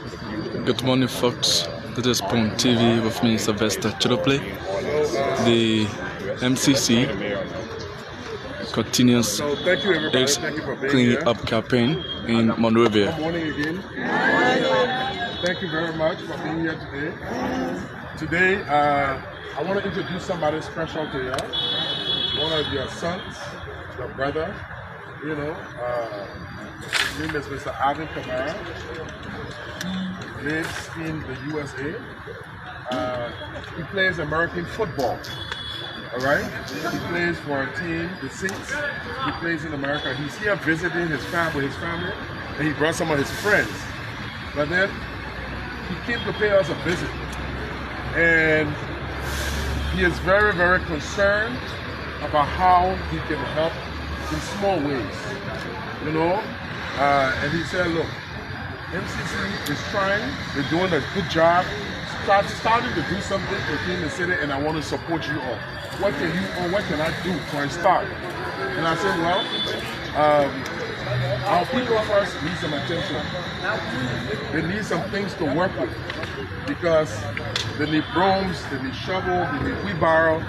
Good morning, folks. This is Pong TV with me, Sylvester Chidople. The MCC continues its clean up campaign in Monrovia. Good morning again. Thank you very much for being here today. Today, I want to introduce somebody special to you. One of your sons, your brother. His name is Mr. Alvin Kamara. He lives in the USA. He plays American football. All right? He plays for a team, the Saints. He plays in America. He's here visiting his family, and he brought some of his friends. But then he came to pay us a visit, and he is very, very concerned about how he can help in small ways, and he said, look, MCC is trying, they're doing a good job, starting to do something within the city, and I want to support you all. What can I do for a start? And I said, well, our people first need some attention. They need some things to work with, because they need brooms, they need shovel, they need wheelbarrow,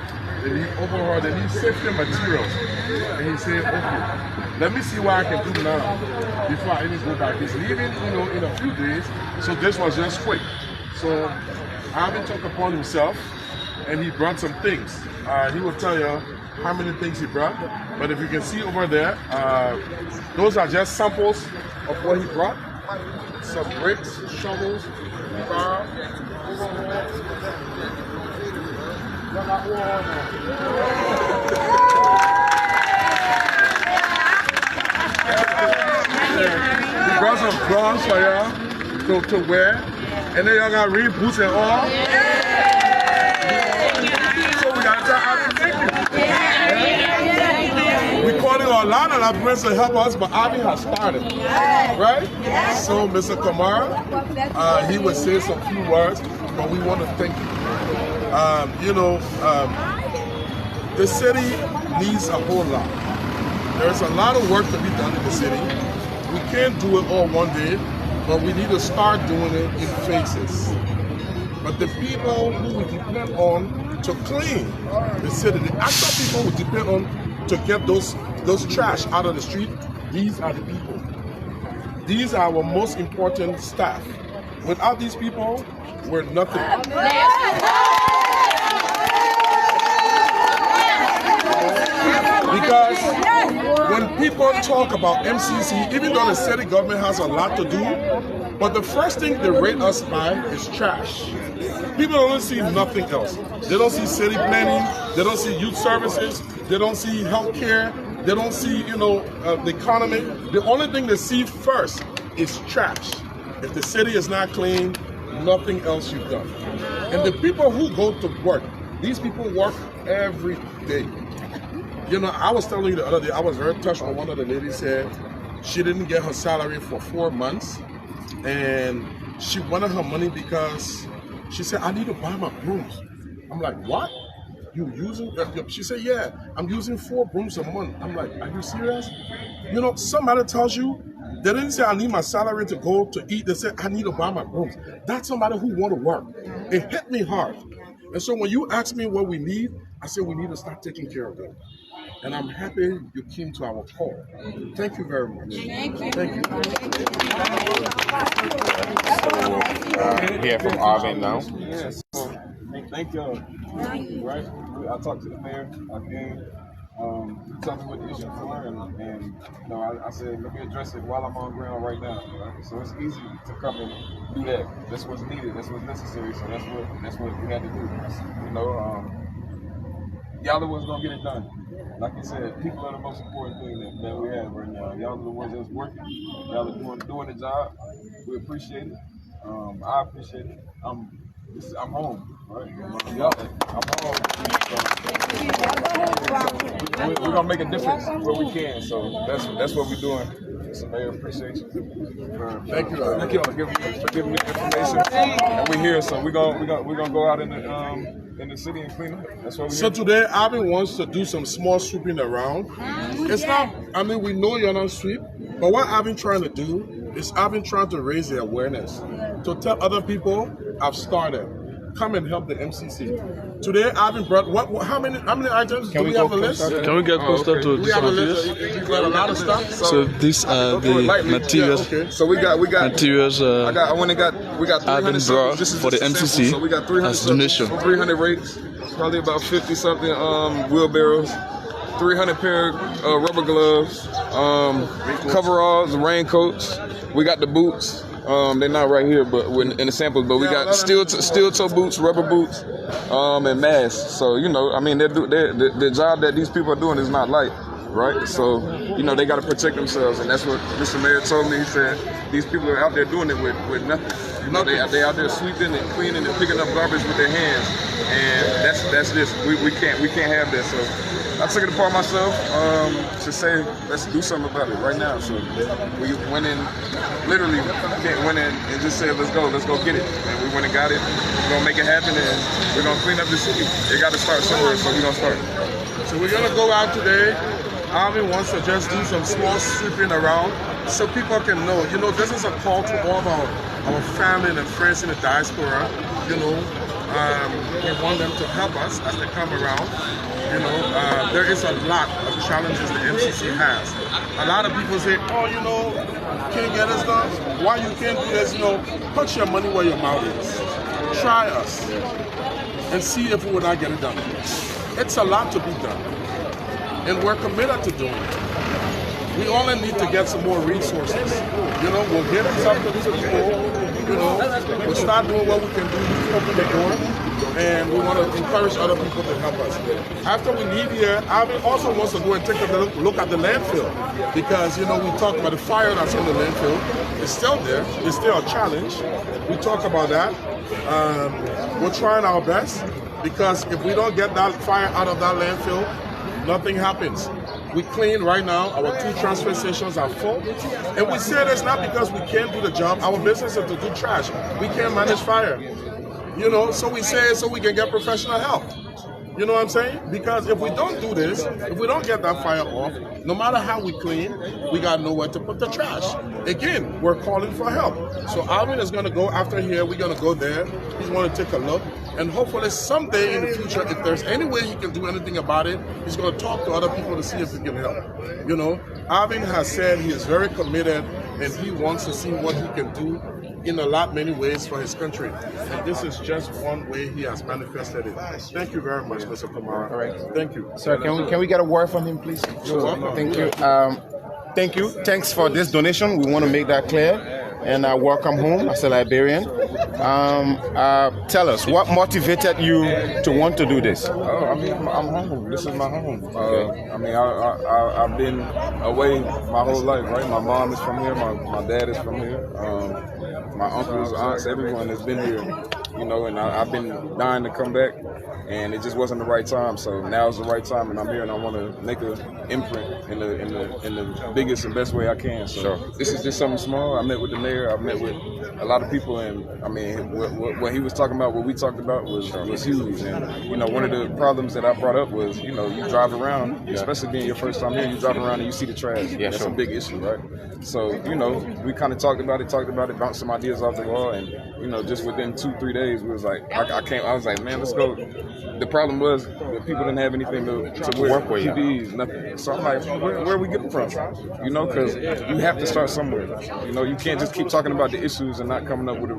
they need overhaul, they need safety materials. And he said, okay, let me see what I can do now before I even go back. He's leaving, in a few days, so this was just quick. So Alvin took upon himself, and he brought some things. He will tell you how many things he brought, but if you can see over there, those are just samples of what he brought. Some bricks, shovels, bar. He brought some cloths for y'all to wear, and then y'all got real boots and all. So we got to tell Alvin thank you. We calling a lot of our friends to help us, but Alvin has started, right? So Mr. Kamara, he will say some few words, but we want to thank you. The city needs a whole lot. There's a lot of work to be done in the city. We can't do it all one day, but we need to start doing it in phases. But the people who we depend on to clean the city, the actual people we depend on to get those trash out of the street, these are the people. These are our most important staff. Without these people, we're nothing. Because when people talk about MCC, even though the city government has a lot to do, but the first thing they rate us by is trash. People don't see nothing else. They don't see city planning, they don't see youth services, they don't see healthcare, they don't see, the economy. The only thing they see first is trash. If the city is not clean, nothing else you've done. And the people who go to work, these people work every day. I was telling you the other day, I was very touched when one of the ladies said she didn't get her salary for 4 months, and she wanted her money because she said, I need to buy my brooms. I'm like, what? You using? She said, yeah, I'm using 4 brooms a month. I'm like, are you serious? Somebody tells you, they didn't say I need my salary to go to eat. They said I need to buy my brooms. That's somebody who want to work. It hit me hard. And so when you ask me what we need, I said we need to start taking care of them. And I'm happy you came to our call. Thank you very much. Thank you. Thank you. So, hear from Alvin now. Yes. So, thank y'all. Right? I talked to the mayor. I came. He told me what the issue was, and I said, let me address it while I'm on ground right now. Right? So it's easy to come and do that. That's what's needed. That's what's necessary. So that's what we had to do. Y'all the ones gonna get it done. Like you said, people are the most important thing that we have right now. Y'all are the ones that's working. Y'all are doing the job. We appreciate it. I appreciate it. I'm home, right? I'm home. So, we're gonna make a difference where we can. So that's what we're doing. So Mayor, appreciate you. Thank you. Thank you for giving me the information. And we're here, so we're gonna go out in the city and clean up. That's what we. So today, Alvin wants to do some small sweeping around. It's not. We know you're not sweep, but what Alvin trying to do is I've been trying to raise the awareness to tell other people I've started. Come and help the MCC. Today I've been brought. How many items do we have a list? Can we get closer to We this have a one, list. please? We got a lot of stuff. So these are the materials. Okay. So we got Materials we got have 300 been samples. brought This is for the just a MCC sample. So we got 300 as samples donation. for 300 rakes, probably about 50 something wheelbarrows, 300 pair of rubber gloves, coveralls, raincoats. We got the boots. They're not right here, but in the samples. But we got steel toe boots, rubber boots, and masks. So I mean, the job that these people are doing is not light, right? So they got to protect themselves, and that's what Mr. Mayor told me. He said these people are out there doing it with nothing. They out there sweeping and cleaning and picking up garbage with their hands, and that's this. We can't have that. So I took it upon myself to say, let's do something about it right now. So we went in, literally went in and just said, let's go get it. And we went and got it. We're gonna make it happen, and we're gonna clean up the city. It got to start somewhere, so we're gonna start. So we're gonna go out today. Alvin wants to just do some small sweeping around so people can know. This is a call to all of our family and friends in the diaspora. We want them to help us as they come around. There is a lot of challenges the MCC has. A lot of people say, can't get us done. Why you can't do this? Put your money where your mouth is. Try us and see if we will not get it done. It's a lot to be done, and we're committed to doing it. We only need to get some more resources. We'll give some to these people. We'll start doing what we can do to open the door, and we want to encourage other people to help us. After we leave here, Alvin also wants to go and take a look at the landfill, because we talked about the fire that's in the landfill. It's still there. It's still a challenge. We talk about that. We're trying our best, because if we don't get that fire out of that landfill, nothing happens. We clean right now. Our 2 transfer stations are full. And we say this not because we can't do the job. Our business is to do trash. We can't manage fire. So we say it so we can get professional help. You know what I'm saying? Because if we don't do this, if we don't get that fire off, no matter how we clean, we got nowhere to put the trash. Again, we're calling for help. So Alvin is going to go after here. We're going to go there. He's going to take a look. And hopefully someday in the future, if there's any way he can do anything about it, he's going to talk to other people to see if he can help. Alvin has said he is very committed, and he wants to see what he can do in many ways for his country. And this is just one way he has manifested it. Thank you very much, Mr. Kamara. All right. Thank you. Sir, can we get a word from him, please? You're welcome. Thank you. Thank you. Thanks for this donation. We want to make that clear. And welcome home as a Liberian. Tell us, what motivated you to want to do this? I'm home. This is my home. I've been away my whole life, right? My mom is from here. My dad is from here. My uncles, aunts, everyone has been here. And I've been dying to come back, and it just wasn't the right time. So now is the right time, and I'm here, and I want to make an imprint in the biggest and best way I can. So this is just something small. I met with the mayor. I met with a lot of people, and what he was talking about, what we talked about was huge. And one of the problems that I brought up was, you drive around, especially being your first time here, you drive around and you see the trash. Yeah, that's a big issue, right? So we kind of talked about it, bounced some ideas off the wall, and just within 2-3 days, we was like, I was like, man, let's go. The problem was that people didn't have anything to wear, work with, PPEs, nothing. So I'm like, where are we getting from? Because you have to start somewhere. You can't just keep talking about the issues and not coming up with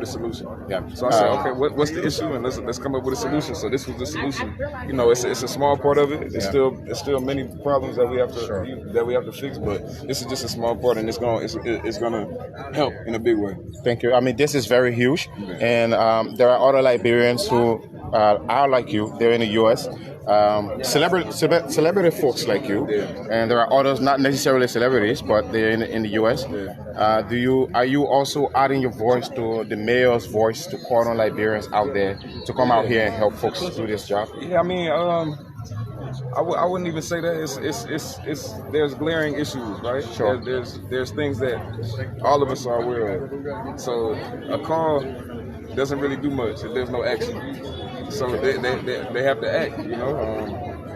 a solution. Yeah. So I said, okay, what's the issue, and let's come up with a solution. So this was the solution. It's a small part of it. It's still many problems that we have to fix, but this is just a small part, and it's gonna help in a big way. Thank you. This is very huge, and there are other Liberians who are like you. They're in the U.S. Celebrity folks like you, and there are others not necessarily celebrities, but they're in the U.S. Are you also adding your voice to the mayor's voice to call on Liberians out there to come out here and help folks do this job? Yeah, I wouldn't even say that. There's glaring issues, right? Sure. There's things that all of us are aware of. So a call doesn't really do much if there's no action. So they have to act.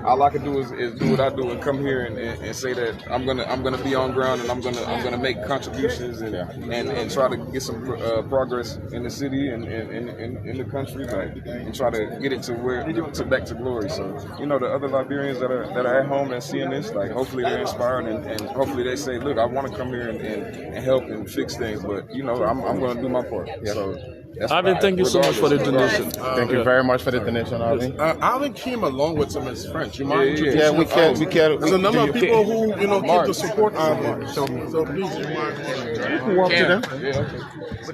all I can do is do what I do and come here and say that I'm gonna be on ground and I'm gonna make contributions and try to get some progress in the city and in the country, and try to get it to back to glory. So the other Liberians that are at home and seeing this, like hopefully they're inspired and hopefully they say, look, I want to come here and help and fix things, but I'm going to do my part. Yeah. So Alvin, thank you so much for the donation. Thank you very much for the donation, Alvin. Alvin came along with some of his friends. You mind introducing Yeah, we can. There's a number of people who came to support Alvin. So please, you mind? Walk to them. Yeah, okay.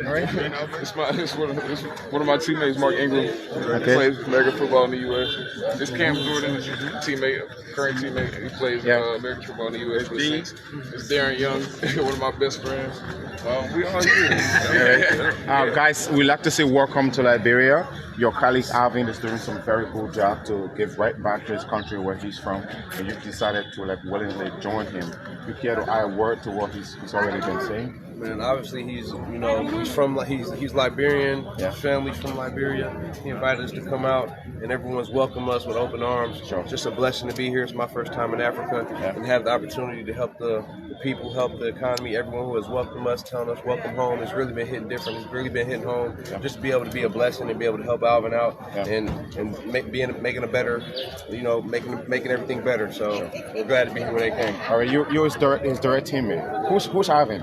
All right. It's one of my teammates, Mark Ingram. Plays American football in the U.S. This Cam Jordan, current teammate. He plays American football in the U.S. with Saints. It's Darren Young, one of my best friends. We all here. Guys, we'd like to say welcome to Liberia. Your colleague Alvin is doing some very cool job to give right back to his country where he's from, and you've decided to willingly join him. You care to add a word to what he's already been saying? Man, obviously he's Liberian. His family's from Liberia. He invited us to come out, and everyone's welcomed us with open arms. Sure. Just a blessing to be here. It's my first time in Africa, and have the opportunity to help the people, help the economy. Everyone who has welcomed us, telling us welcome home. It's really been hitting different. It's really been hitting home. Just to be able to be a blessing and be able to help Alvin out and making a better, making everything better. So we're glad to be here when they came. All right, you're his direct teammate. Who's Alvin?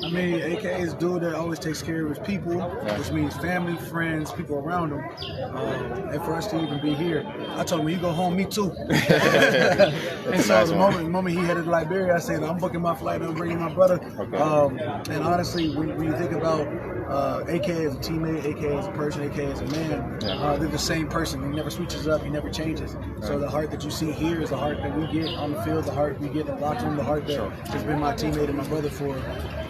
I mean, AKA is a dude that always takes care of his people, which means family, friends, people around him. And for us to even be here, I told him, when you go home, me too. And so the moment he headed to Liberia, I said, I'm booking my flight, I'm bringing my brother. Okay. And honestly, when you think about AKA as a teammate, AKA as a person, AKA as a man, they're the same person. He never switches up, he never changes. So the heart that you see here is the heart that we get on the field, the heart we get in the locker room, the heart that has been my teammate and my brother for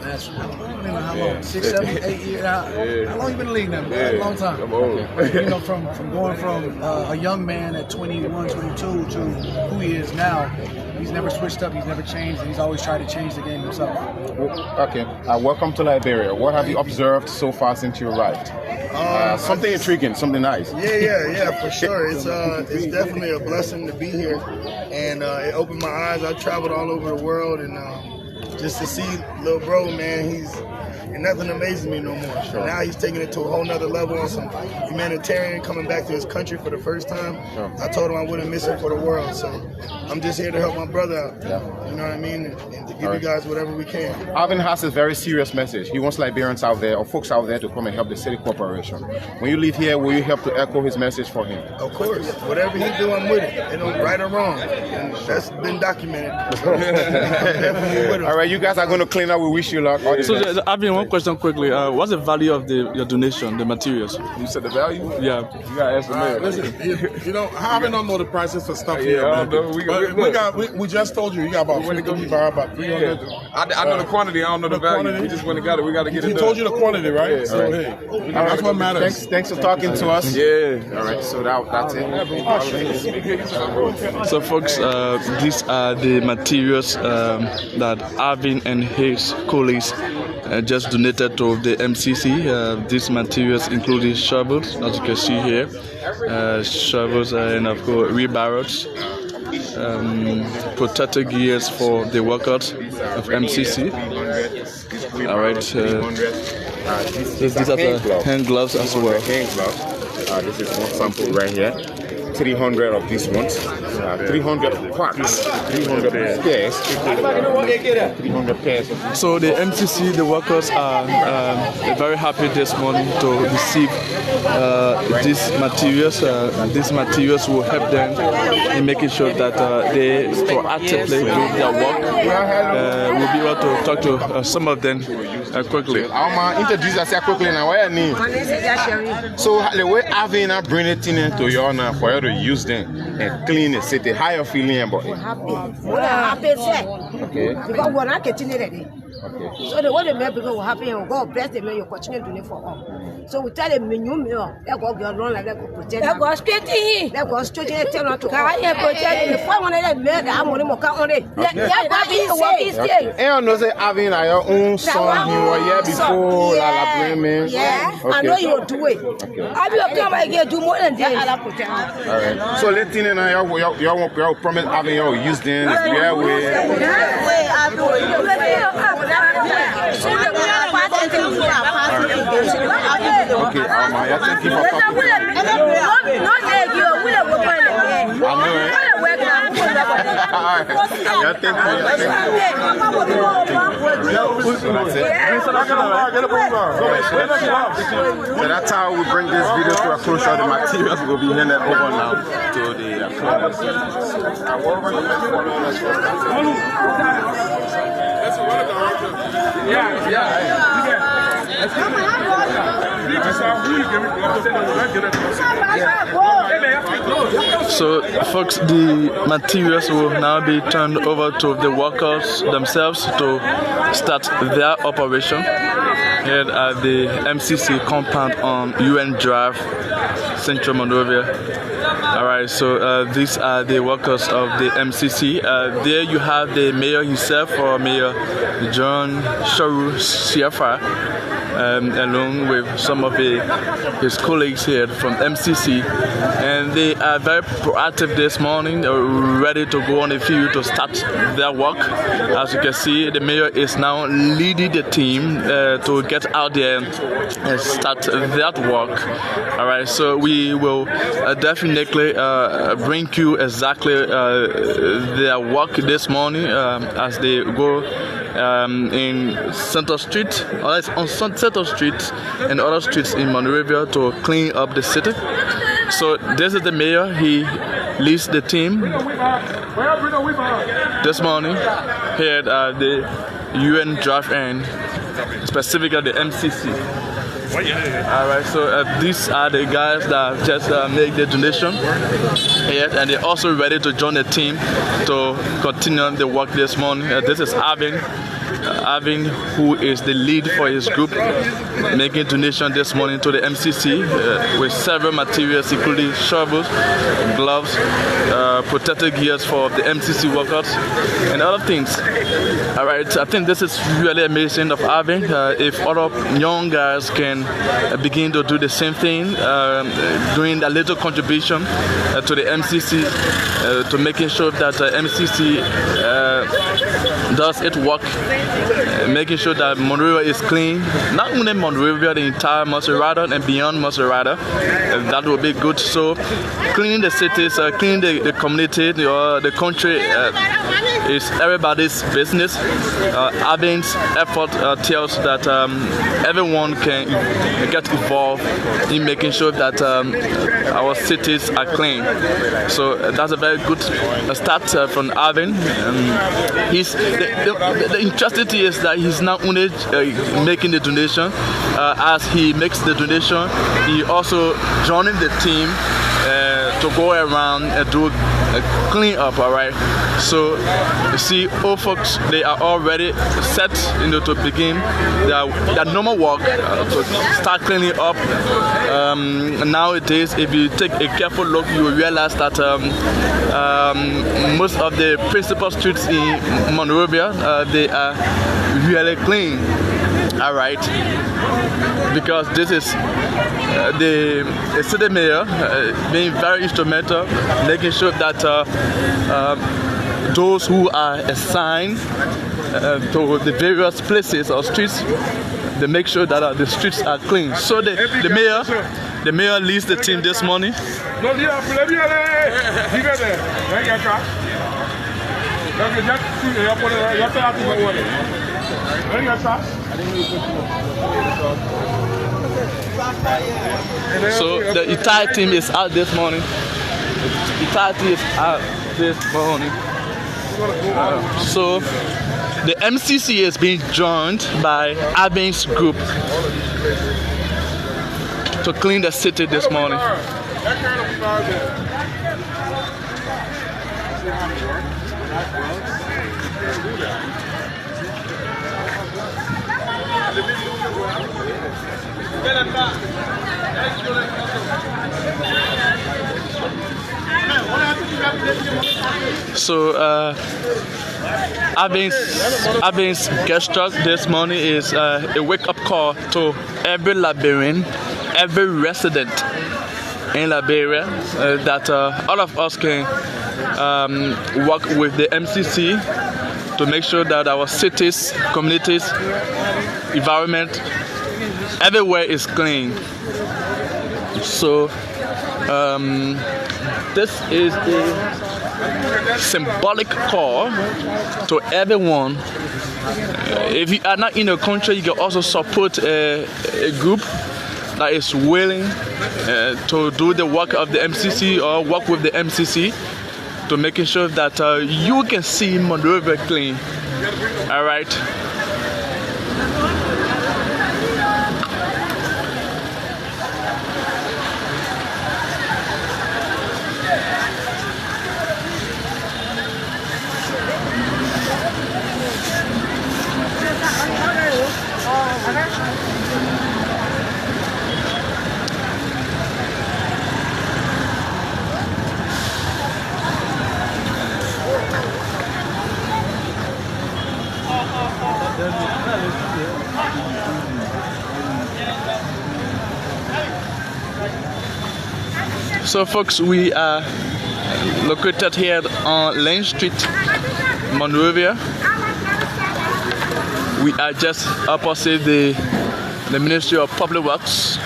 I don't even know how long, 6, 7, 8 years. How long you been in the league now? A long time. I'm old. From going from a young man at 21, 22 to who he is now, he's never switched up, he's never changed, and he's always tried to change the game himself. Okay, welcome to Liberia. What have you observed so far since you arrived? Something intriguing, something nice. Yeah, for sure. It's definitely a blessing to be here, and it opened my eyes. I've traveled all over the world, and just to see little bro, man, and nothing amazes me no more. Sure. Now he's taking it to a whole nother level on some humanitarian, coming back to his country for the first time. Sure. I told him I wouldn't miss him for the world, so I'm just here to help my brother out. You know what I mean? And to give you guys whatever we can. Alvin has a very serious message. He wants Liberians out there, or folks out there, to come and help the city corporation. When you leave here, will you help to echo his message for him? Of course. Whatever he do, I'm with it. And right or wrong. And that's been documented. So, I'm definitely with him. All right, you guys are going to clean up. We wish you luck. So, Alvin, one question quickly. What's the value of your donation, the materials? You said the value? Yeah. You got to ask the mayor. Listen, Alvin don't know the prices for stuff here. I don't know. We just told you got about 50, about 300. I know the quantity. I don't know the value. Quantity. We just went and got it. We got to get it done. He told you the quantity, right? Yeah. So, hey, that's what matters. Thanks for talking to us. Yeah. All right, so that's it. So, folks, these are the materials that Alvin and his colleagues just donated to the MCC. These materials including shovels, as you can see here, shovels and of course wheelbarrows, protective gears for the workers of MCC. All right, these are the hand gloves as well. Hand gloves. This is one sample right here. 300 of these ones, 300 parts, 300 pairs, 300 pairs. So the MCC, the workers are very happy this morning to receive these materials. These materials will help them in making sure that they proactively do their work. We'll be able to talk to some of them quickly. I'll introduce myself quickly now. What I need. So the way Alvin bring it into you now for you to use them and clean the city, how you feeling about it? Happy, sir. Okay. Because when I get in it, Okay. So the way the mayor people will happen, and God bless the mayor, you continue doing it for all. So we tell the new mayor, let God go run, let God protect. Let God straight in. Let God straight in. Tell not to carry and protect. The four one that mayor, the amount of count on it. Let God be safe. And no say having your own son, you were here before la agreement. Yeah, I know you will do it. I will come again do more than that. All right. So let's think now you promise having your use then yeah okay, thank you for so that's how we bring this video to a closure. The materials will be handed over now to the So, folks, the materials will now be turned over to the workers themselves to start their operation here at the MCC compound on UN Drive, Central Monrovia. Alright, so these are the workers of the MCC. There you have the mayor himself, or Mayor John Sharu Siafa, along with some of his colleagues here from MCC, and they are very proactive this morning, ready to go on the field to start their work. As you can see, the mayor is now leading the team to get out there and start that work. Alright, so we will definitely bring you exactly their work this morning as they go in Center Street, or on Center Street and other streets in Monrovia to clean up the city. So this is the mayor. He leads the team this morning here at the UN Drive and specifically the MCC. Alright, so these are the guys that just make the donation, and they're also ready to join the team to continue the work this morning. This is Alvin, who is the lead for his group, making donation this morning to the MCC with several materials, including shovels, gloves, protective gears for the MCC workers, and other things. Alright, I think this is really amazing of Alvin. If other young guys can begin to do the same thing, doing a little contribution to the MCC, to making sure that MCC does its work, making sure that Monrovia is clean. Not only Monrovia, the entire Maserati and beyond Maserati, that will be good. So cleaning the cities, cleaning the community, the country is everybody's business. Alvin's effort tells that everyone can get involved in making sure that our cities are clean. So that's a very good start from Alvin. The interesting thing is that he's not only making the donation. As he makes the donation, he also joining the team to go around and do clean up. Alright, so you see, all folks, they are already set, to begin their normal work to start cleaning up. Nowadays, if you take a careful look, you will realize that most of the principal streets in Monrovia, they are really clean. Alright, because this is the city mayor being very instrumental, making sure that those who are assigned to the various places or streets, they make sure that the streets are clean. So the mayor leads the team this morning. So the entire team is out this morning. The entire team is out this morning. So the MCC is being joined by Alvin's group to clean the city this morning. So Alvin's gesture this morning is a wake-up call to every Liberian, every resident in Liberia, that all of us can work with the MCC to make sure that our cities, communities, environment, everywhere is clean. So this is a symbolic call to everyone. If you are not in a country, you can also support a group that is willing to do the work of the MCC or work with the MCC to making sure that you can see Monrovia clean. All right. So folks, we are located here on Lane Street, Monrovia. We are just opposite the Ministry of Public Works.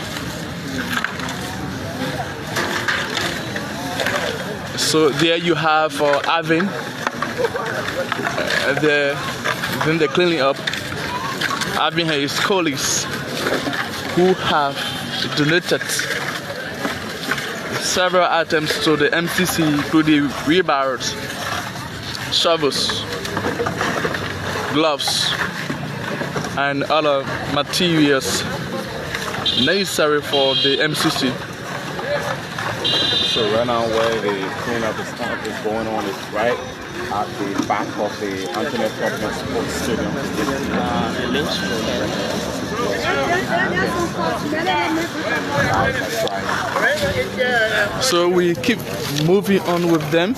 So there you have Alvin, then the cleaning up. Alvin and his colleagues who have donated several items to the MCC, including wheelbarrows, shovels, gloves, and other materials necessary for the MCC. So right now where the cleanup is going on is right at the back of the Anthony Thompson Sports Stadium. So we keep moving on with them.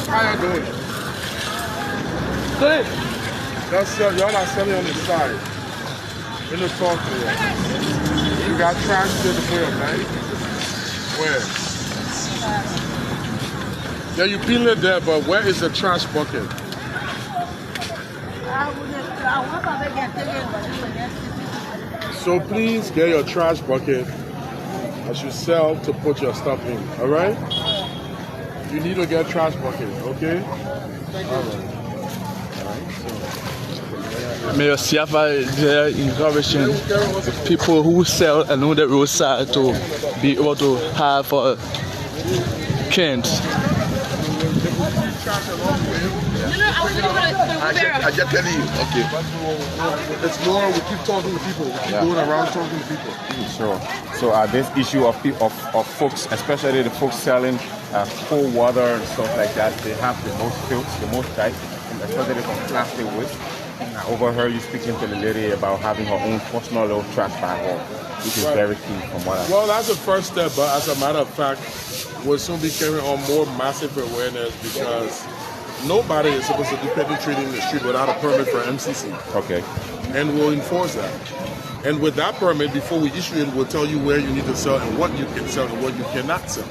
How you doing? Good. That's y'all not selling on the side. In the talk to you. You got trash to the wheel, man. Where? Yeah, you peel it there, but where is the trash bucket? So please get your trash bucket as you sell to put your stuff in, all right? You need to get trash bucket, okay? All right. Mayor Siafa is there encouraging people who sell along the roadside to be able to have cans. I just telling you, okay. It's more, we keep talking to people. We keep going around talking to people. Sure. So this issue of folks, especially the folks selling cold water and stuff like that, they have the most filth, the most dirt, especially from plastic waste. I overheard you speaking to the lady about having her own personal little trash bag, which is very key from what I. Well, that's the first step, but as a matter of fact, we'll soon be carrying on more massive awareness because nobody is supposed to be penetrating the street without a permit for MCC. Okay. And we'll enforce that. And with that permit, before we issue it, we'll tell you where you need to sell and what you can sell and what you cannot sell.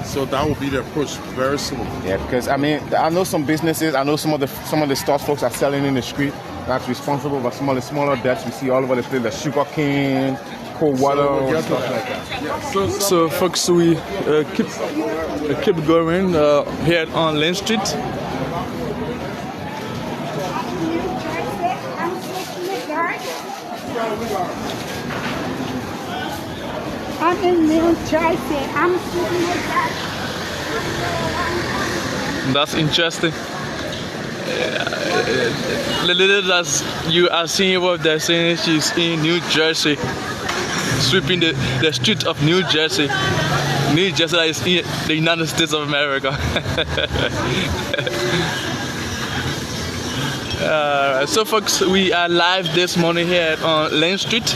So that will be the approach very soon. Yeah, because I mean, I know some businesses, I know some of the stores folks are selling in the street. That's responsible for some of the smaller debts we see all over the place, the sugar cane, cold water, and stuff like that. Yeah. So folks, we keep going here on Lane Street. I'm in New Jersey. I'm sitting That's interesting. The little that you are seeing what they're saying, she's in New Jersey, sweeping the street of New Jersey. New Jersey is in the United States of America. So folks, we are live this morning here on Lane Street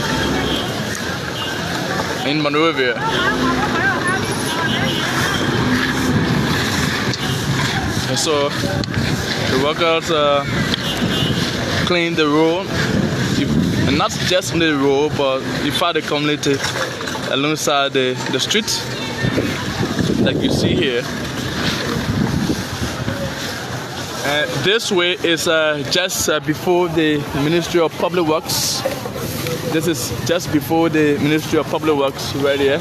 in Monrovia. So the workers clean the road, and not just on the road, but in fact the community alongside the street, like you see here. This way is just before the Ministry of Public Works. This is just before the Ministry of Public Works right here.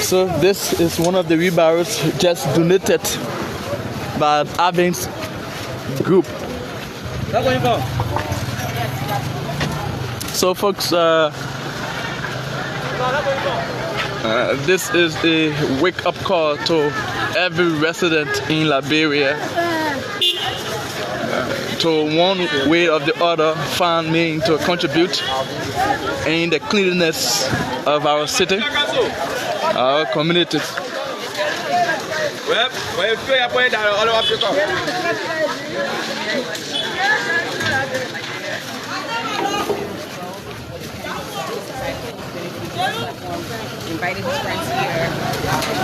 So this is one of the wheelbarrows just donated by Alvin's group. So folks, this is a wake-up call to every resident in Liberia to one way or the other find means to contribute in the cleanliness of our city, our community. Invited his friends here, and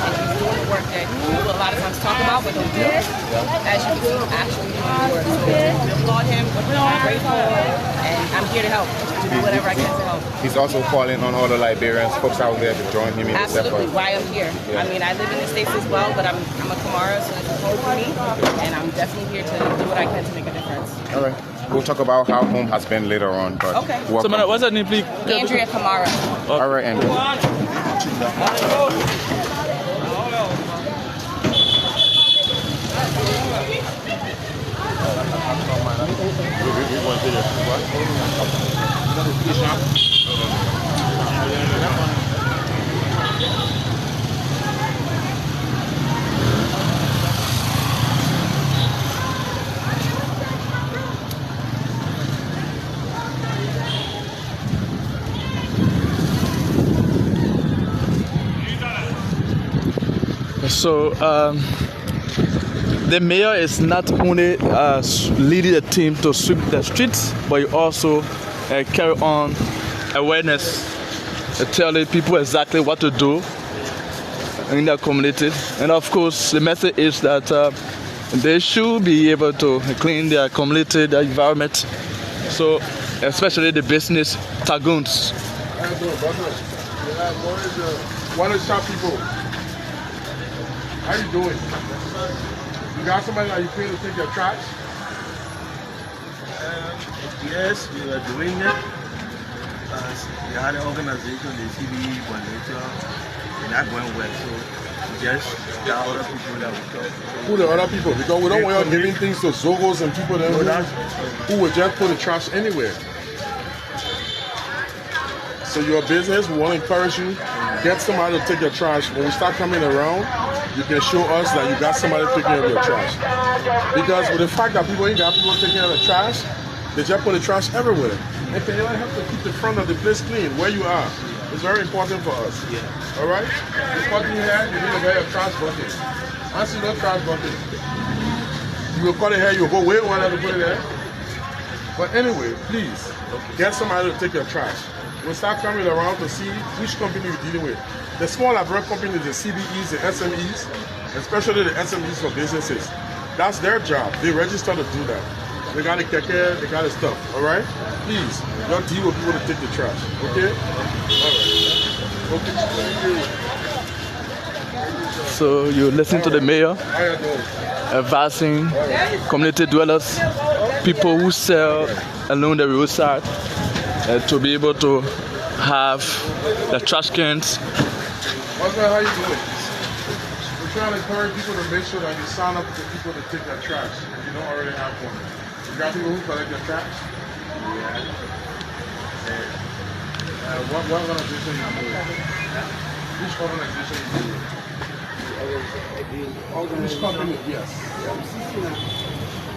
he's doing the work that people a lot of times talk about but don't do. As you can see, actually doing the work. So we applaud him, I'm grateful, and I'm here to help, to do whatever I can to help. He's also calling on all the Liberians, folks out there, to join him in this effort. Absolutely, why I'm here. Yeah. I mean, I live in the States as well, but I'm a Kamara, so it's home for me, and I'm definitely here to do what I can to make a difference. All right. We'll talk about how home has been later on. But okay. So, what's that name, please? Andrea Kamara. All right, Andrea. So the mayor is not only leading the team to sweep the streets, but he also carry on awareness, telling people exactly what to do in their community. And of course, the message is that they should be able to clean their community, their environment. So, especially the business tagoons. What is shop people? How you doing? You got somebody that you pay to take your trash? Yes, we were doing it. We had an organization, the CBE, but later we're not going well. So just the other people that we talk to. Who the other people? Because we don't want you giving things to Zogos and people that who would just put the trash anywhere. So your business, we want to encourage you, get somebody to take your trash. When we start coming around, you can show us that you got somebody taking care of your trash. Because with the fact that people ain't got people taking care of the trash, they just put the trash everywhere. And can you help to keep the front of the place clean where you are? It's very important for us. All right? This bucket here, you need to get a trash bucket. I see no trash bucket. You will cut it here, you will go way one to put it there. But anyway, please, get somebody to take your trash. We'll start coming around to see which company you're dealing with. The small Liberian companies, the CBEs, the SMEs, especially the SMEs for businesses, that's their job. They register to do that. They got the keke, they got the stuff, all right? Please, don't deal with people to take the trash, okay? All right. Okay. So you listen to the mayor advising community dwellers, people who sell along the roadside, to be able to have the trash cans. Husband, how you doing? we're trying to encourage people to make sure that you sign up for people to take their trash if you don't already have one. You got people who collect their trash? Yeah. What organization you do it? Which organization you do it? Which company? Yes.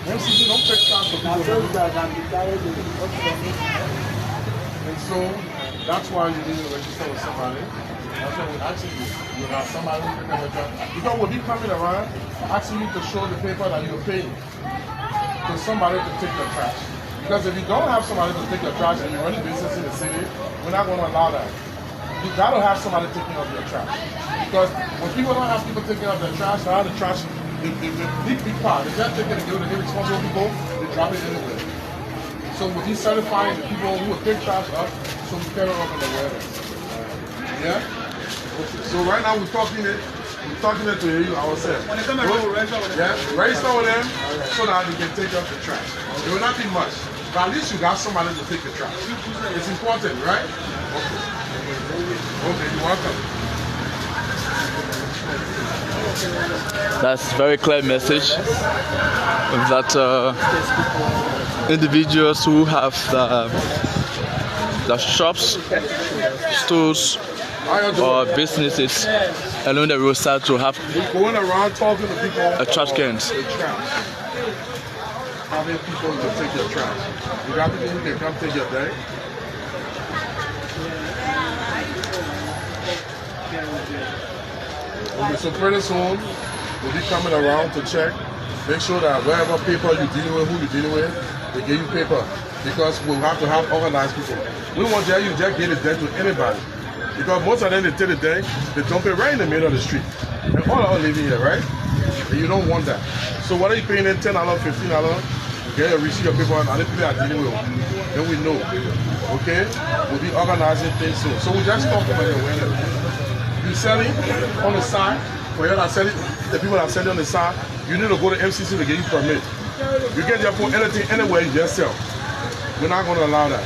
MCC don't take trash for people. And so that's why you need to register with somebody. That's why we're asking you. You have somebody who can register. Because we'll be coming around asking you to show the paper that you're paying to somebody to take your trash. Because if you don't have somebody to take your trash and you're running business in the city, we're not going to allow that. You got to have somebody taking up your trash. Because when people don't have people taking up their trash, now the trash, the big part, if they're taking it, the irresponsible people, they drop it anywhere. So we'll be certifying the people who will pick trash up, so we carry up in the awareness. Yeah? Okay. So right now we're talking it to you ourselves. Yeah? Register with them so that they can take up the trash. It will not be much, but at least you got somebody to take the trash. It's important, right? Okay. Okay, you're welcome. That's a very clear message that individuals who have the shops, stores, or businesses along the roadside to have going around talking to people a trash cans. Having people to take your trash. You got people who can come take your bag. Okay, so pretty soon we'll be coming around to check, make sure that wherever paper you're dealing with, who you're dealing with, they give you paper. Because we'll have to have organized people. We won't tell you just get it dead to anybody. Because most of them, they take it dead, they dump it right in the middle of the street. And all are living here, right? And you don't want that. So what are you paying them $10, $15? You get your receipt, your paper, and the people are dealing with. Then we know. Okay? We'll be organizing things soon. So we just talk about the awareness. You selling on the side, for you that selling, the people that are selling on the side, you need to go to MCC to get you permit. You get your phone, anything, anywhere, you just sell. We're not going to allow that.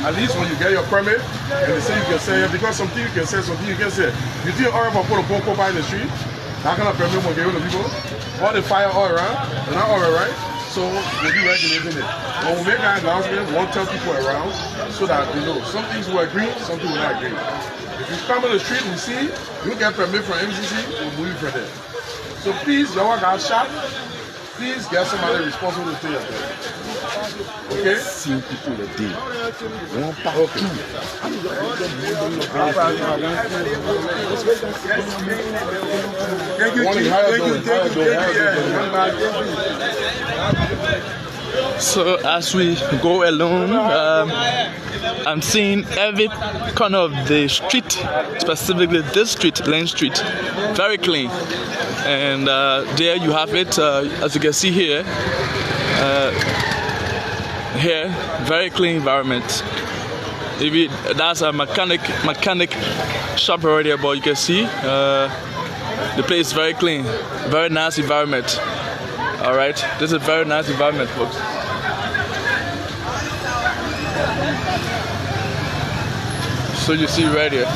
At least when you get your permit, and they say you can sell it, because something you can sell, something you can sell. You think oil for put a bone by in the street? That kind of permit will give to people. All the fire all around, they're not all right. So we'll be regulating it. When we make our announcement, we'll tell people around so that they know some things will agree, some things will not agree. If you come on the street, we see you get permit from MCC, we'll move you from there. So please, your work out shop, please get somebody responsible to take your thing. Okay? See people a day. One part Okay. So as we go along, I'm seeing every corner of the street, specifically this street, Lane Street, very clean. And there you have it, as you can see here. Here, very clean environment. Maybe that's a mechanic shop already, but you can see the place is very clean, very nice environment. All right, this is a very nice environment, folks. So you see right here.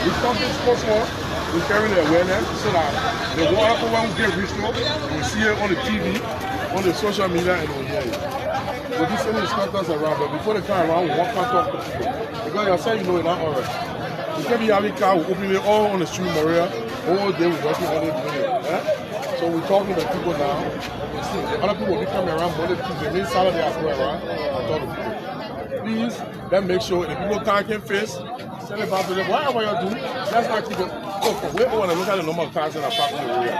We talking sports more. We carrying the awareness so that the water when we get restored, we see it on the TV, on the social media, and on here. We'll be sending the inspectors around, but before they come around, we walk and talk to people. Because you're saying, you know, it's not alright. We can't be having cars, we open it all on the street, Maria, all day we're working on it, doing it. Yeah? So we're talking to people now. We see other people will be coming around Monday, Tuesday, maybe Saturday as well, right? And talk to people. Please, let's make sure if people can't face, send it back to them. Whatever you do, let's not keep it. We want to look at the number of cars that are parked in the area.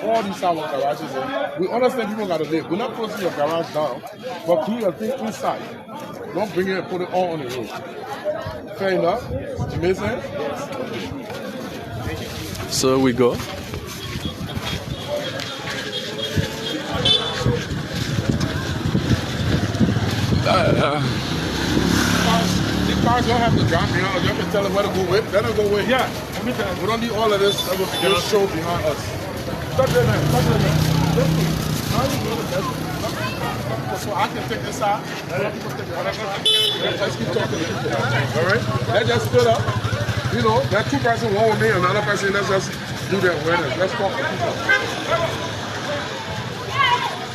All these our garages. We understand people got to live. We're not closing your garage down, but keep your thing inside. Don't bring it and put it all on the road. Fair enough? It makes sense? So we go. The cars don't have to drop behind. You can tell them where to go with. Let them go with. Yeah. We don't need all of this. Just show behind us. Touch it, man. Touch it, man. How you doing? So I can take this out. Let people take the other side. Let's keep talking to people. All right? Let's just split up. You know, there are two persons, one with me, another person. Let's just do the awareness. Let's talk to people.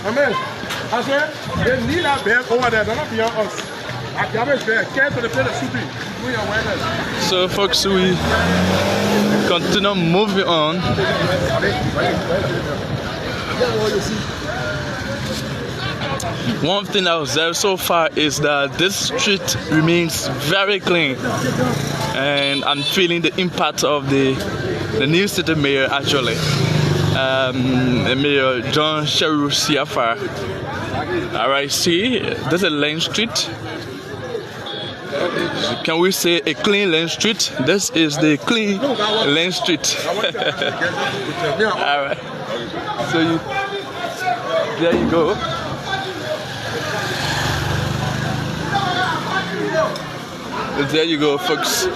Amen. I said, they need that bag over there. They're not beyond us. I garbage bag. Care to the plate of soup. Do your awareness. So, folks, we continue moving on. One thing I observed so far is that this street remains very clean, and I'm feeling the impact of the new city mayor actually, Mayor John Sheru Siafa. All right, see, this is a lane street. Can we say a clean lane street? This is the clean lane street. All right, so there you go. There you go, folks.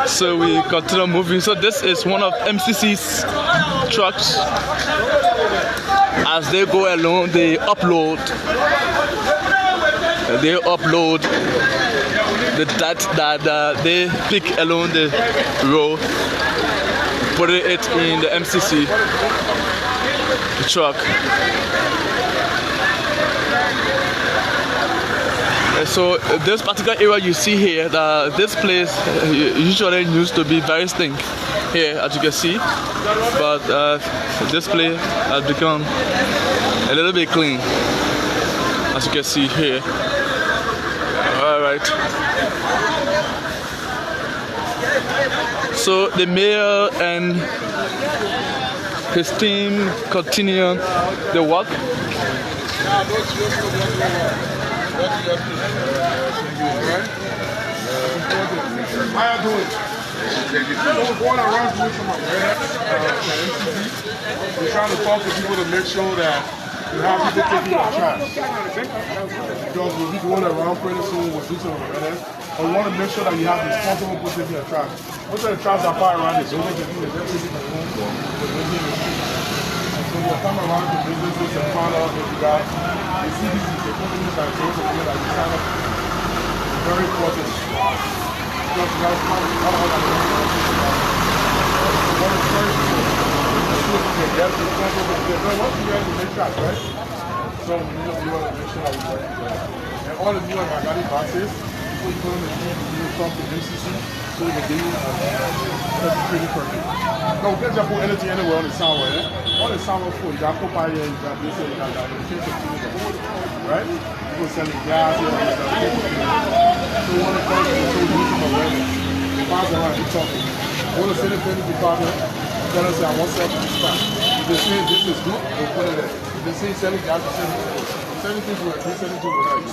So we continue moving. So this is one of MCC's trucks. As they go along, they upload the data that they pick along the road, put it in the MCC truck. So this particular area you see here, this place usually used to be very stink here, as you can see, but this place has become a little bit clean, as you can see here. All right. So the mayor and his team continue the work. How you doing? We're going around doing some awareness MCC. We're trying to talk to people to make sure that you have people taking their trash. Because we'll be going around pretty soon, we'll do some awareness. And we want to make sure that you have responsible people taking their trash. Most of the trash are far around the buildings and things, they're taking their home, they're making the street. So we'll come around to businesses and find out if you got the CDC, the companies that are those of you that you sign up. It's very important. Because you guys come to all of that. One of the first yes, it's responsible for the once you guys make trash, right? So we want to make sure that we work together. And all of you are got boxes, people you put on the street, you talk to MCC, so we can give you a security permit. No, we can't just put anything anywhere on the soundware, eh? On the soundware food, you got Popeye here, you got this, you got that, you can't continue, right? People selling gas here, so we want to talk to you, so we need some awareness. The bars around, you talking. We want to send a penny department, tell us I want to sell to this time. If they say this is good, we'll put it there. If they say selling gas, we'll send it to us. Selling things will be selling to us.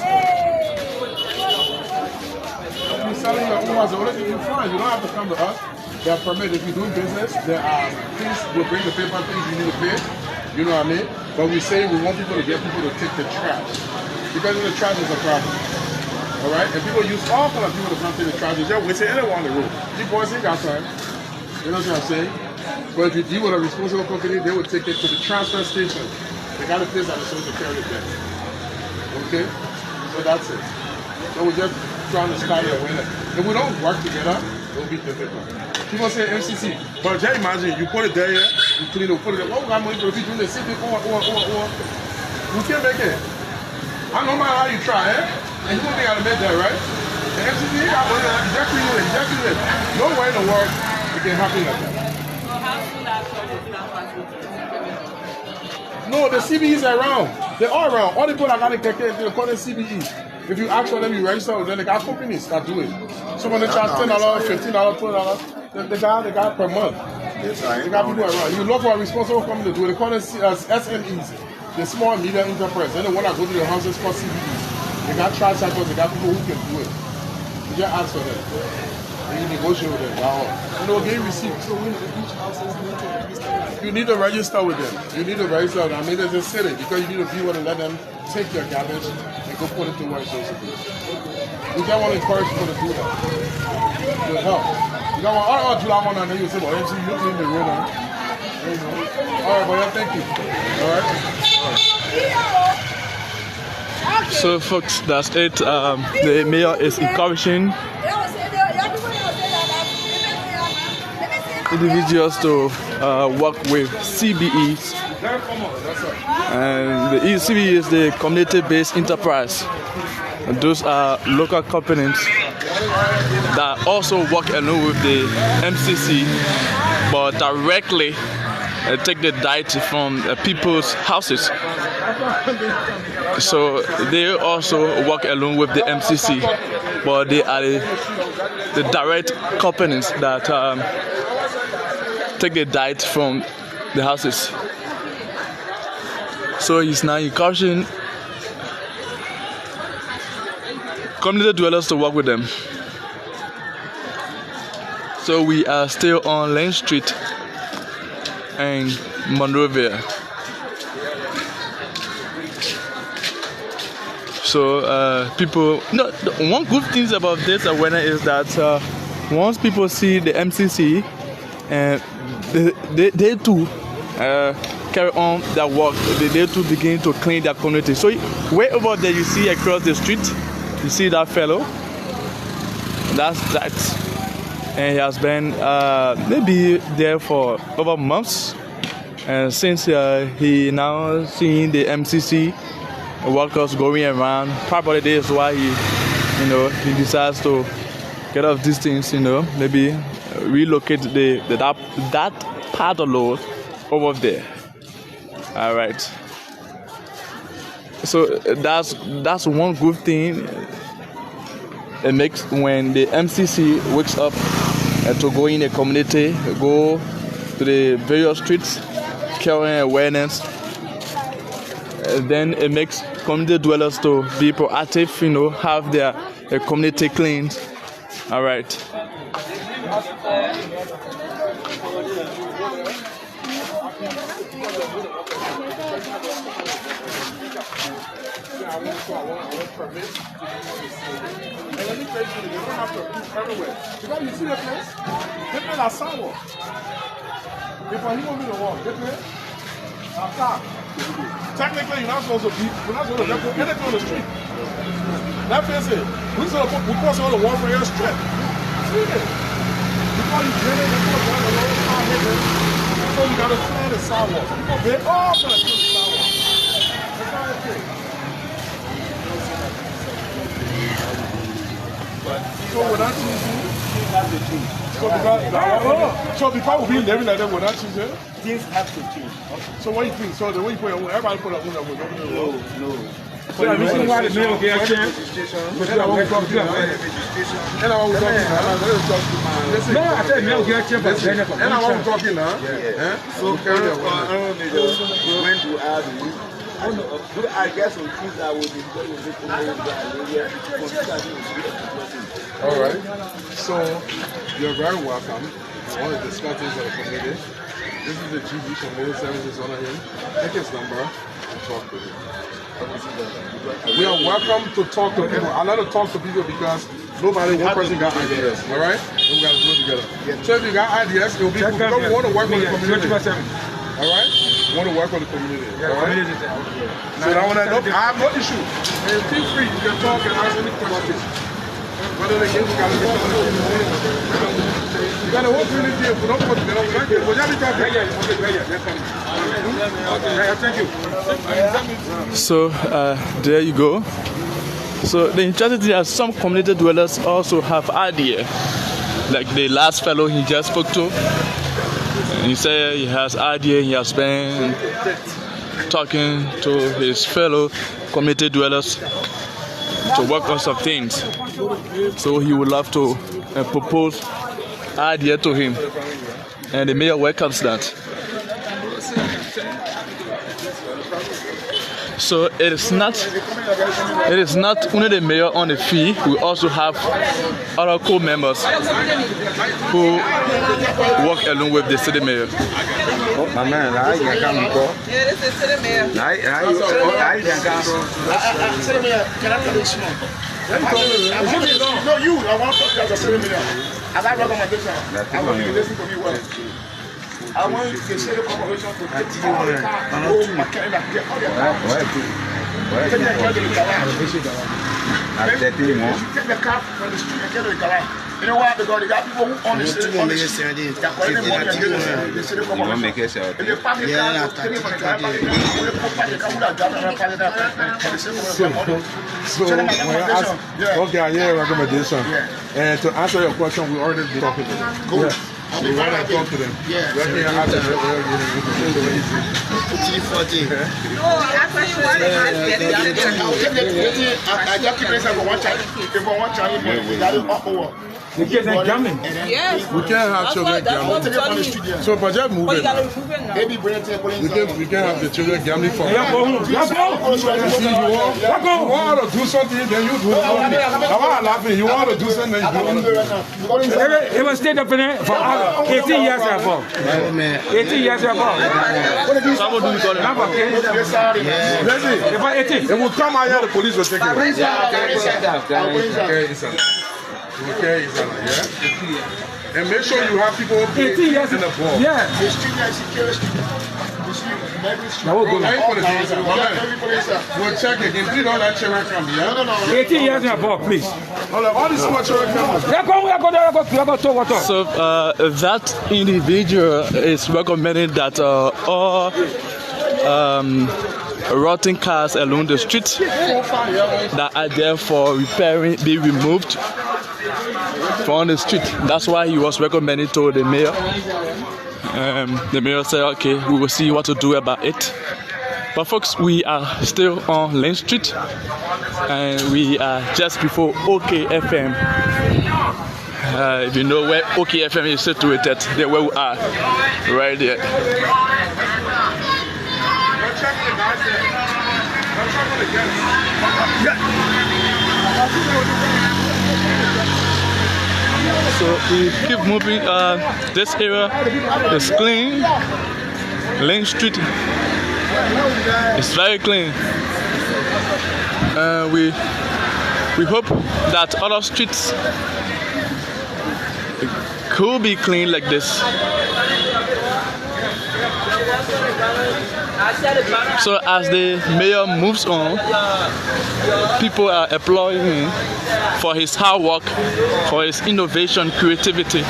If you're selling your own house, the only thing you find, you don't have to come to us. There are permits. If you're doing business, there are things, we'll bring the paper things you need to pay. You know what I mean? But we say we want people to get people to take the trash. Because the trash is a problem. Alright? And people use all kinds of people to come take the trash. They're just wasting anyone on the road. These boys ain't got time. You know what I'm saying? But if you deal with a responsible company, they will take it to the transfer station. They got a place that is supposed to carry it there. Okay? So that's it. So we're just trying to start the awareness. If we don't work together, it will be difficult. People say MCC, but just imagine you put it there, you clean it, put it there. What we got money for if you do the city or. We can't make it. I no matter how you try, eh? And you don't think I'll make that, right? The MCC, you got money, you just clean it. Nowhere in the world it can happen like that. No, the CBEs are around. They're all around. All the people that got the KK, they call them CBE. If you ask for them, you register with them, they got companies that do it. Some of them charge $10, $15, $20. They got per month. They got people around. You look for a responsible company to do it. They call them SMEs, the small medium enterprise. Then the one that go to the houses called CBEs. They got trash cycles, they got people who can do it. You just ask for them. And you negotiate with them. And they'll give you receipts. So each house you need to register with them. You need to register with them. I mean, there's a city because you need to be able to let them take your garbage and go put it to where it's supposed to be. We just want to encourage people to do that. To help. You don't want, all July 1 and then you say, well, MC, you clean the road now. All right, boy, thank you. All right? So, folks, that's it. The mayor is encouraging individuals to work with CBEs. And the CBE is the community-based enterprise. And those are local companies that also work along with the MCC, but directly take the diet from people's houses. So they also work along with the MCC, but they are the direct companies that take the diet from the houses. So he's now encouraging community dwellers to work with them. So we are still on Lane Street in Monrovia. So people, one good thing about this awareness is that once people see the MCC, they too carry on their work. They too begin to clean their community. So way over there, you see across the street, you see that fellow. That's that, and he has been maybe there for over months. And since he now seeing the MCC workers going around, probably this is why he decides to get off these things. Maybe relocate that part of the road over there. All right. So that's one good thing it makes when the MCC wakes up to go in a community, go to the various streets, carrying awareness. Then it makes community dwellers to be proactive, have their community cleaned. All right. And let me tell you, you don't have to approve everywhere. Because you see the place? They play that sidewalk. If he want me to walk, they play stop. Technically, you're not supposed to let anything on the street. That place is, we cross all the wall for your strip. See it? Before you get it, before you the road, so you got to clear the sidewalk. They all going to clear the sidewalk. That's all it is. So without choosing, things have to change. So because we've been living like that without choosing, things have to change. So what do you think? So the way you put it, everybody put it on that way. No. So the reason why the mail get a chance, but then I won't talk to you. And I won't talk to you. No, I said mail get a chance, but then I won't talk to you now. So when do I do? I guess on things that will be all right. So you're very welcome. I want to discuss things with the community. This is the GD Community Services on him. Take his number and talk to him. We are welcome to talk to people. I like to talk to people because one person got ideas. All right? We got to do it together. So if you got ideas, it will be cool. We want to work with the community. All right? We want to work with the community. All right? So I have no issue. And feel free. You can talk and ask any questions. Whether they get you got a whole community of don't put together. Thank you. So there you go. So the interesting thing is some community dwellers also have idea. Like the last fellow he just spoke to. He said he has idea, he has been talking to his fellow community dwellers to work on some things. So he would love to propose idea to him. And the mayor welcomes that. So it is not only the mayor on the fee. We also have other co-members who work along with the city mayor. My man, I can't go. Yeah, this is city mayor. I City mayor, can I tell you something? No, you. I want to talk as a city mayor. I got recommendation. I want you to listen to me well. I want you to share the corporation to take all the car, go mechanic, get all the car. Take the car to the garage. Then you take the car from the street and get to the garage. You know why? Because they got people who on the street, they're collecting money and getting the city corporation. If they park the car, take it from the garage, they park the car, who are driving and parking there. So when I ask, okay, I hear a recommendation. And to answer your question, we already been talking to them. Cool. We want to talk to them. Let me ask them. I just keep saying for one child. If for one child, that is up over. The kids are gambling. Yes. We can't have children gambling. So, but just move it. We can't have the children gambling for you want to do something, then you do it. I want to laugh. You want to do something, then you do it. It was stayed up in there for 18 years above. 18 years above. It will come out here, the police will take it. Okay, yeah? And make sure you have people in the ball. Yeah. We'll check again. Please don't let children come here. No. 18 years and above, please. All these small children come. So that individual is recommending that all rotting cars along the street that are there for repairing be removed from the street. That's why he was recommending to the mayor. The mayor said, okay, we will see what to do about it. But folks, we are still on Lane Street and we are just before OKFM. If you know where OKFM is situated, there where we are, right there. So we keep moving. This area is clean. Lane Street is very clean. We hope that other streets could be clean like this. So as the mayor moves on, people are applauding him for his hard work, for his innovation, creativity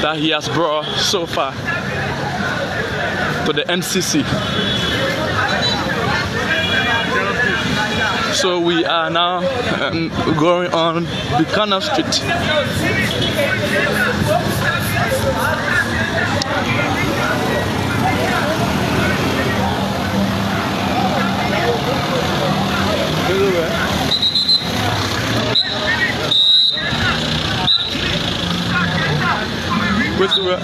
that he has brought so far to the MCC. So we are now going on Buchanan Street. Where's the way?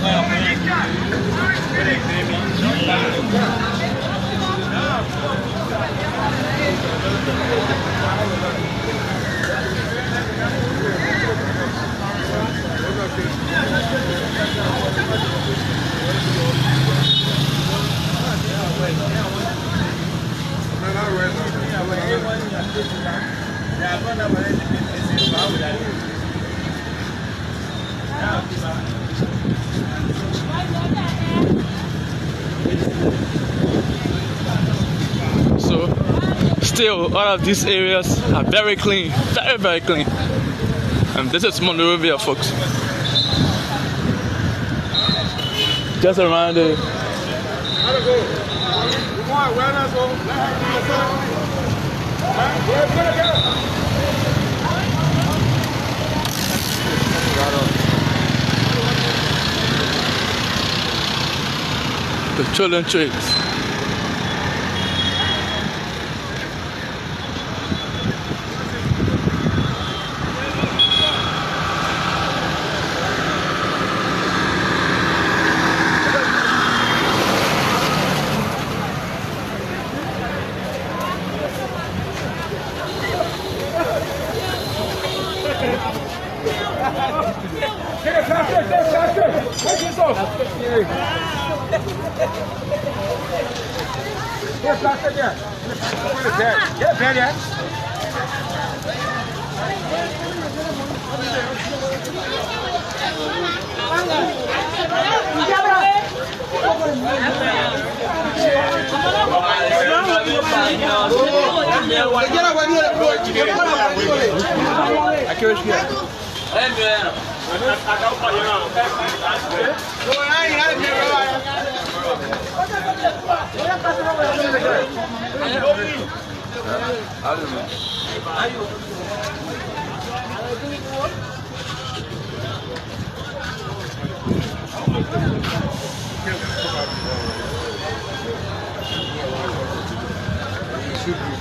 So still all of these areas are very clean, very, very clean. And this is Monrovia, folks. Just around the petroleum trades.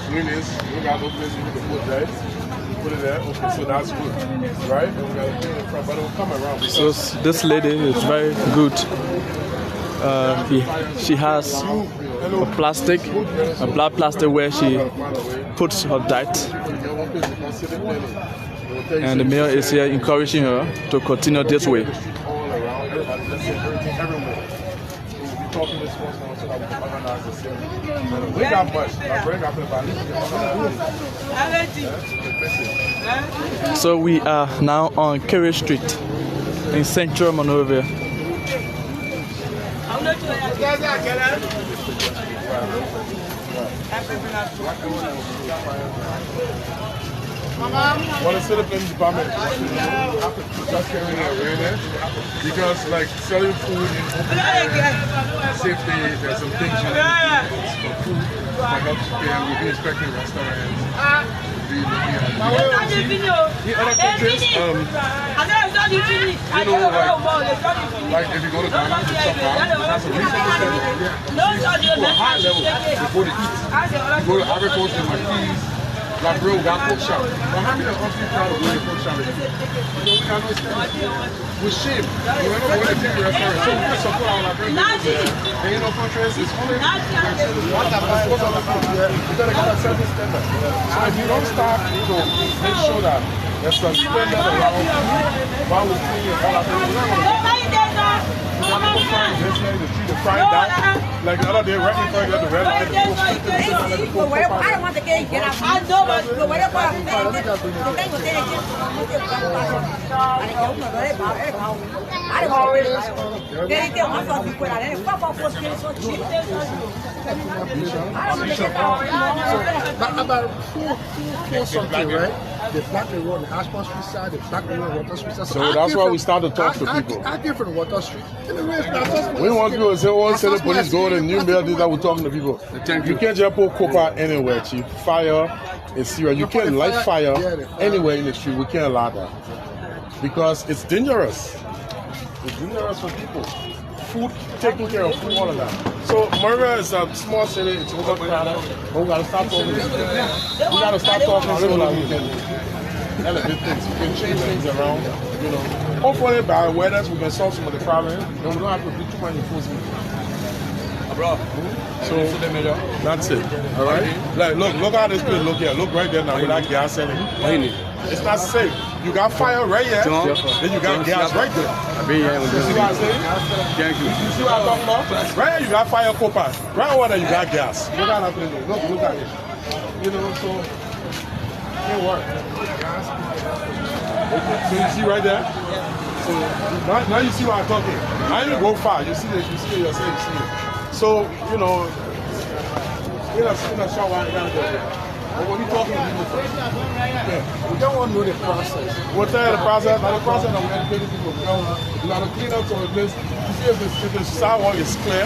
Doing this, we got no place to put that. Put it there. Okay, so that's good, right? And we got to clean it from, but it will come around. So this lady is very good. She has a black plastic where she puts her diet. And the mayor is here encouraging her to continue this way. So we are now on Kerry Street in Central Monrovia. Well, instead of in department, just carrying it away there, because like selling food in open air, safety, there's some things you need to do for food, for help to pay, and we'll be inspecting restaurants, we'll be looking at the other countries, you know, like if you go to Ghana, to shop out, that's a reasonable standard. To a high level before they eat. You go to Ivory Coast and Marquis, like bro, we got cook shop. But how many of us be proud of going to cook shop? You know, we got no standard. With shame. We don't go to the restaurant. So we can support our Liberian people there. And you know, countries, it's only what other people. You gotta get a certain standard. So if you don't start to make sure that there's some standard around while we're cleaning all our things, we're not gonna frying down. Like the other day, right before I got the red light, the I don't want the game get out. I know, but whatever I'm about who something, right? The black the road, the Ashburn Street side, the black the road, Water Street side. So that's why we start to talk to people. I came from Water Street. We want people to say, oh, say the police go to new buildings that we're talking to people. You can't just put copper anywhere, chief. Fire is serious. You can't light fire anywhere in the street. We can't allow that. Because it's dangerous. It's dangerous for people. Food, taking care of food, all of that. So Monrovia is a small city, it's overcrowded, but we gotta start talking. We gotta start talking so that we can elevate things. We can change things around, you know. Hopefully by awareness we can solve some of the problems, and we don't have to do too much enforcement. So that's it. Alright? Like look how this place look here. Look right there now with that gas in it. It's not safe. You got fire right here, then you got gas right there. You see what I'm saying? Thank you. You see what I'm talking about? Right here you got fire copper. Right over there you got gas. Look at that place. Look at it. You know, so it work. So you see right there? So now you see what I'm talking. I didn't go far. You see it yourself, you see it. So, you know, in a shower, you gotta go there. But when you talking to people first, we don't want to know the process. We'll tell you the process. Now the process that we're educating people, we got to clean up some of the place. You see if the sidewalk is clear,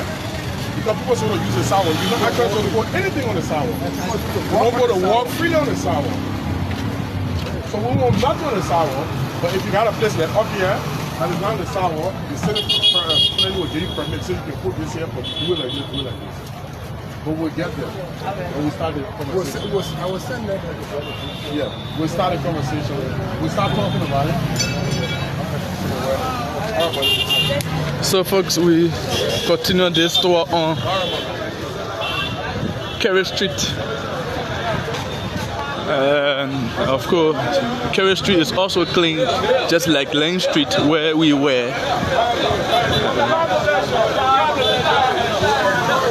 because people say to use the sidewalk. You're not actually supposed to put anything on the sidewalk. We don't go to walk freely on the sidewalk. So we won't nothing on the sidewalk, but if you got a place like up here, and it's not on the sidewalk, the city planning will give you permit so you can put this here, but do it like this, do it like this. But we'll get there. And we started a conversation. I was saying that. Yeah, we started a conversation. We start talking about it. So folks, we continue this tour on Kerry Street. And of course, Kerry Street is also clean, just like Lane Street where we were.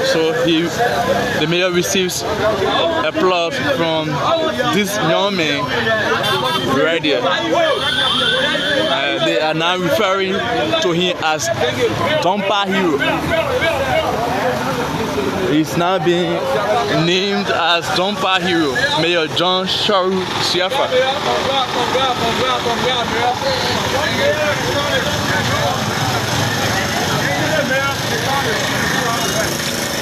So the mayor receives applause from this young man right here. They are now referring to him as Dumper Hero. He's now being named as Dumper Hero, Mayor John Sharu Siafa.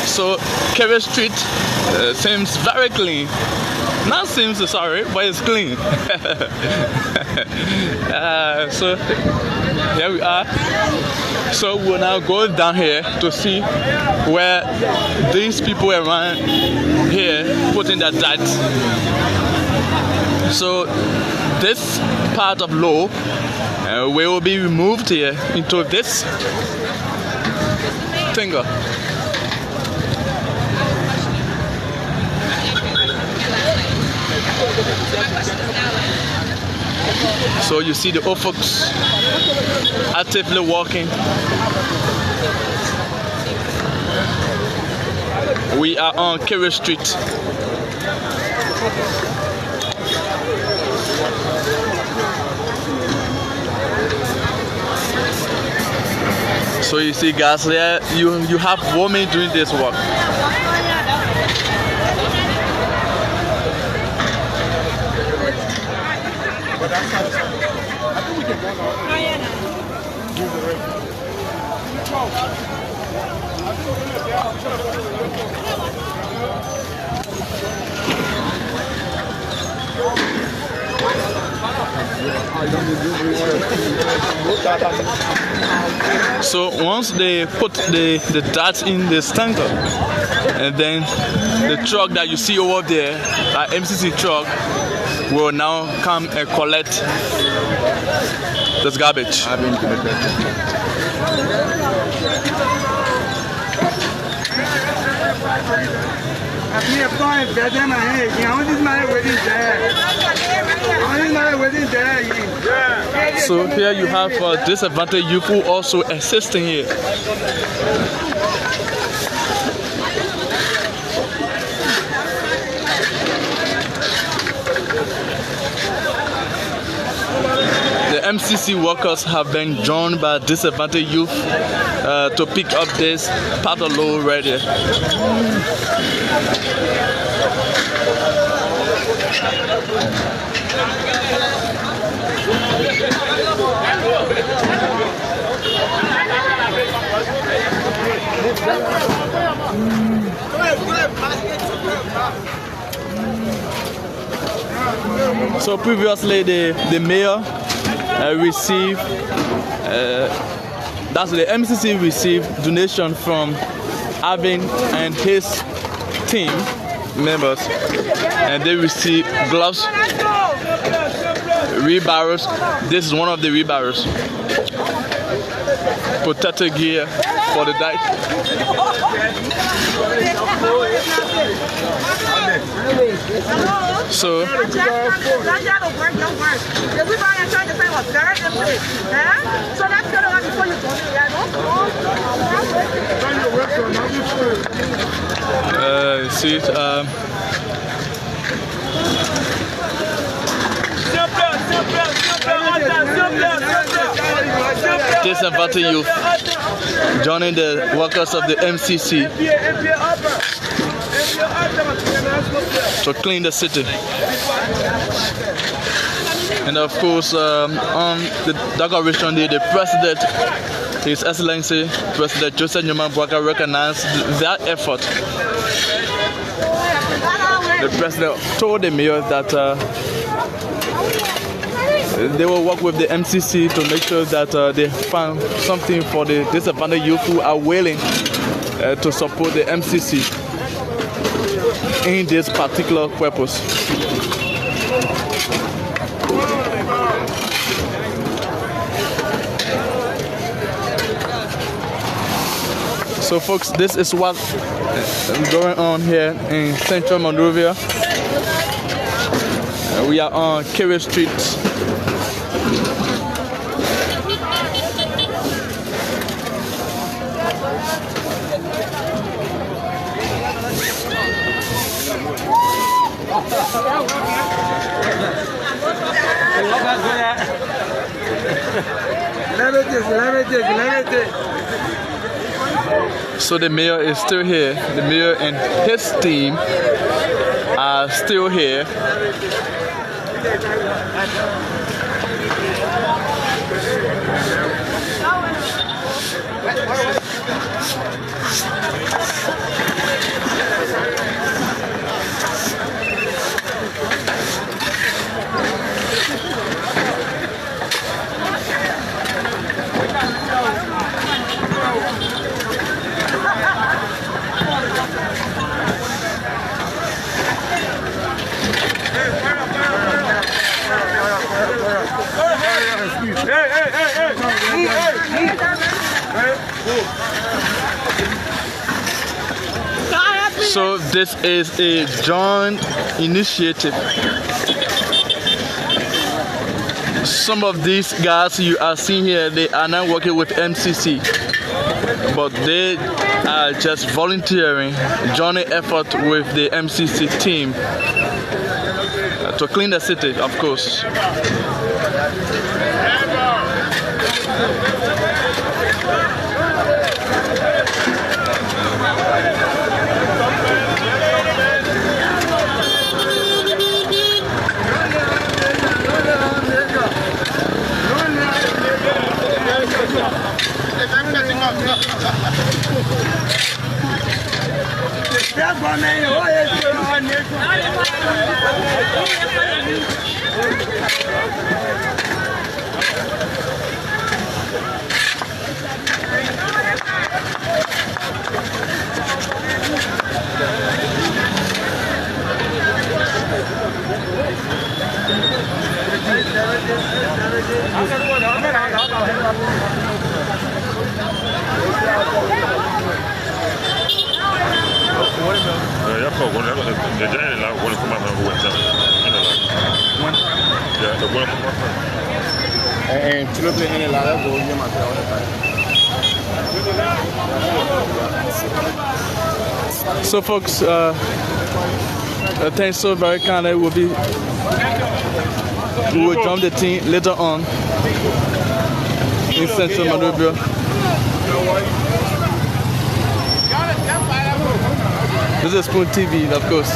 So Kerry Street seems very clean. Not seems sorry, but it's clean. So here we are. So we'll now go down here to see where these people around here putting their dirt. So this part of Low will be removed here into this finger. So you see the old folks actively walking. We are on Kerry Street. So you see guys there, you have women doing this work. So once they put the dirt in the tanker, and then the truck that you see over there, our MCC truck, will now come and collect this garbage. So here you have disadvantaged youth who also assisting here. The MCC workers have been joined by disadvantaged youth to pick up this part of load right here. So previously the mayor received, that's the MCC received donation from Alvin and his team members, and they received gloves, wheelbarrows. This is one of the wheelbarrows. Protective gear for the diet. So see disadvantaged youth joining the workers of the MCC to clean the city. And of course, on the decoration day, the President, His Excellency President Joseph Newman Bwaka, recognized that effort. The President told the mayor that they will work with the MCC to make sure that they find something for the disadvantaged youth who are willing to support the MCC in this particular purpose. So folks, this is what's going on here in Central Monrovia. We are on Kerry Street. So the mayor is still here. The mayor and his team are still here. So this is a joint initiative. Some of these guys you are seeing here, they are not working with MCC, but they are just volunteering, joining effort with the MCC team to clean the city, of course. So folks, thanks so very kind. We will join the team later on in Central Monrovia. This is Spoon TV, of course.